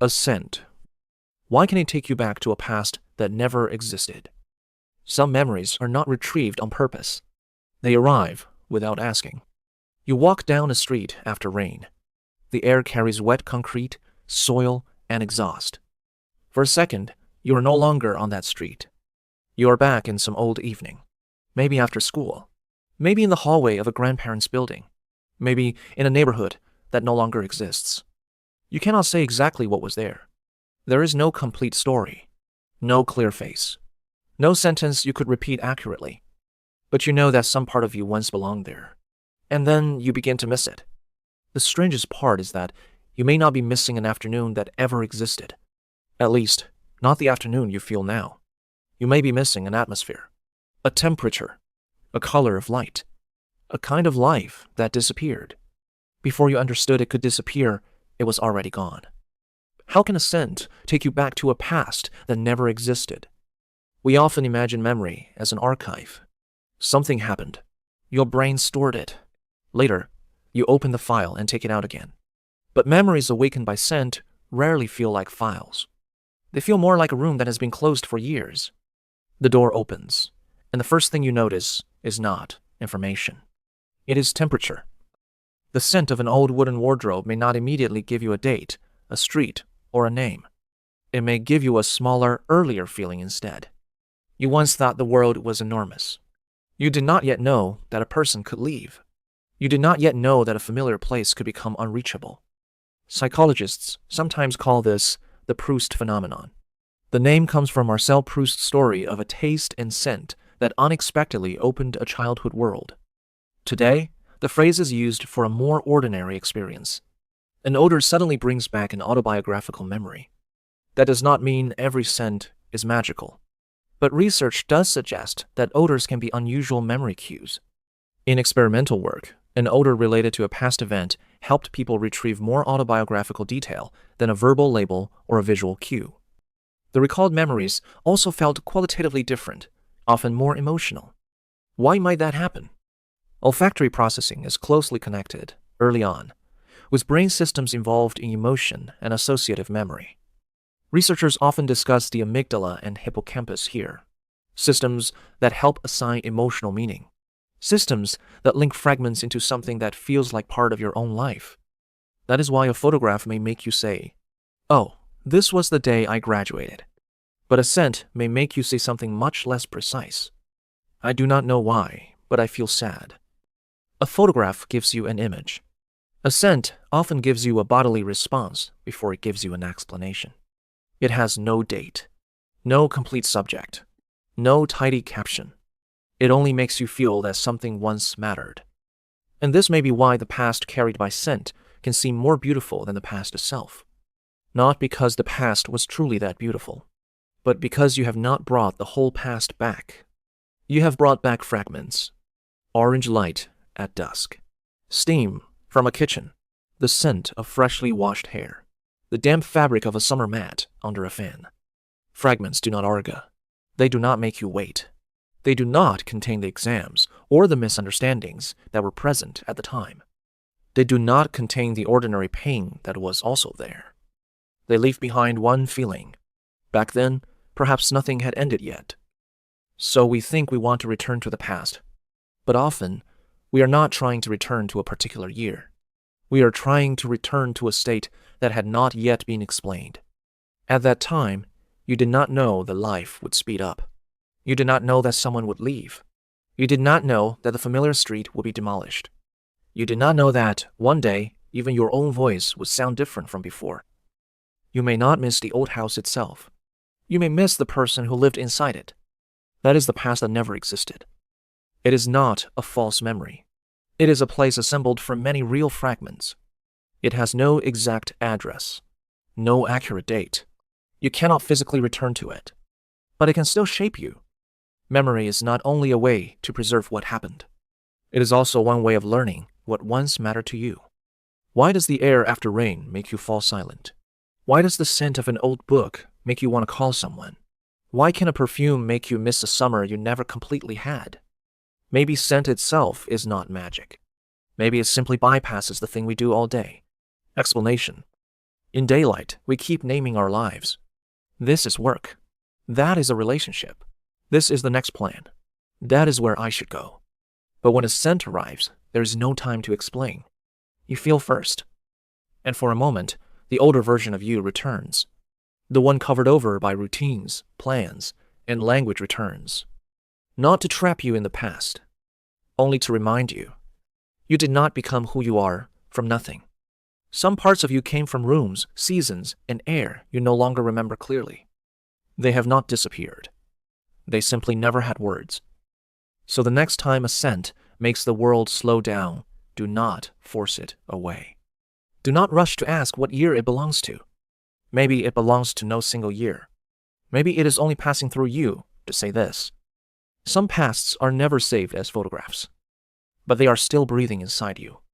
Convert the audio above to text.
A scent. Why can it take you back to a past that never existed? Some memories are not retrieved on purpose. They arrive without asking. You walk down a street after rain. The air carries wet concrete, soil, and exhaust. For a second, you are no longer on that street. You are back in some old evening. Maybe after school. Maybe in the hallway of a grandparent's building. Maybe in a neighborhood that no longer exists. You cannot say exactly what was there. There is no complete story. No clear face. No sentence you could repeat accurately. But you know that some part of you once belonged there. And then you begin to miss it. The strangest part is that you may not be missing an afternoon that ever existed. At least, not the afternoon you feel now. You may be missing an atmosphere, a temperature, a color of light, a kind of life that disappeared. Before you understood it could disappear, it was already gone. How can a scent take you back to a past that never existed? We often imagine memory as an archive. Something happened. Your brain stored it. Later, you open the file and take it out again. But memories awakened by scent rarely feel like files. They feel more like a room that has been closed for years. The door opens, and the first thing you notice is not information. It is temperature. The scent of an old wooden wardrobe may not immediately give you a date, a street, or a name. It may give you a smaller, earlier feeling instead. You once thought the world was enormous. You did not yet know that a person could leave. You did not yet know that a familiar place could become unreachable. Psychologists sometimes call this the Proust phenomenon. The name comes from Marcel Proust's story of a taste and scent that unexpectedly opened a childhood world. Today, the phrase is used for a more ordinary experience. An odor suddenly brings back an autobiographical memory. That does not mean every scent is magical. But research does suggest that odors can be unusual memory cues. In experimental work, an odor related to a past event helped people retrieve more autobiographical detail than a verbal label or a visual cue. The recalled memories also felt qualitatively different, often more emotional. Why might that happen? Olfactory processing is closely connected, early on, with brain systems involved in emotion and associative memory. Researchers often discuss the amygdala and hippocampus here, systems that help assign emotional meaning, systems that link fragments into something that feels like part of your own life. That is why a photograph may make you say, "Oh, this was the day I graduated." But a scent may make you say something much less precise. "I do not know why, but I feel sad." A photograph gives you an image. A scent often gives you a bodily response before it gives you an explanation. It has no date, no complete subject, no tidy caption. It only makes you feel that something once mattered. And this may be why the past carried by scent can seem more beautiful than the past itself. Not because the past was truly that beautiful, but because you have not brought the whole past back. You have brought back fragments. Orange light at dusk. Steam from a kitchen. The scent of freshly washed hair. The damp fabric of a summer mat under a fan. Fragments do not argue. They do not make you wait. They do not contain the exams or the misunderstandings that were present at the time. They do not contain the ordinary pain that was also there. They leave behind one feeling. Back then, perhaps nothing had ended yet. So we think we want to return to the past. But often, we are not trying to return to a particular year. We are trying to return to a state that had not yet been explained. At that time, you did not know that life would speed up. You did not know that someone would leave. You did not know that the familiar street would be demolished. You did not know that, one day, even your own voice would sound different from before. You may not miss the old house itself. You may miss the person who lived inside it. That is the past that never existed. It is not a false memory. It is a place assembled from many real fragments. It has no exact address, no accurate date. You cannot physically return to it, but it can still shape you. Memory is not only a way to preserve what happened. It is also one way of learning what once mattered to you. Why does the air after rain make you fall silent? Why does the scent of an old book make you want to call someone? Why can a perfume make you miss a summer you never completely had? Maybe scent itself is not magic. Maybe it simply bypasses the thing we do all day. Explanation. In daylight, we keep naming our lives. This is work. That is a relationship. This is the next plan. That is where I should go. But when a scent arrives, there is no time to explain. You feel first. And for a moment, the older version of you returns. The one covered over by routines, plans, and language returns. Not to trap you in the past, only to remind you. You did not become who you are from nothing. Some parts of you came from rooms, seasons, and air you no longer remember clearly. They have not disappeared. They simply never had words. So the next time a scent makes the world slow down, do not force it away. Do not rush to ask what year it belongs to. Maybe it belongs to no single year. Maybe it is only passing through you to say this. Some pasts are never saved as photographs, but they are still breathing inside you.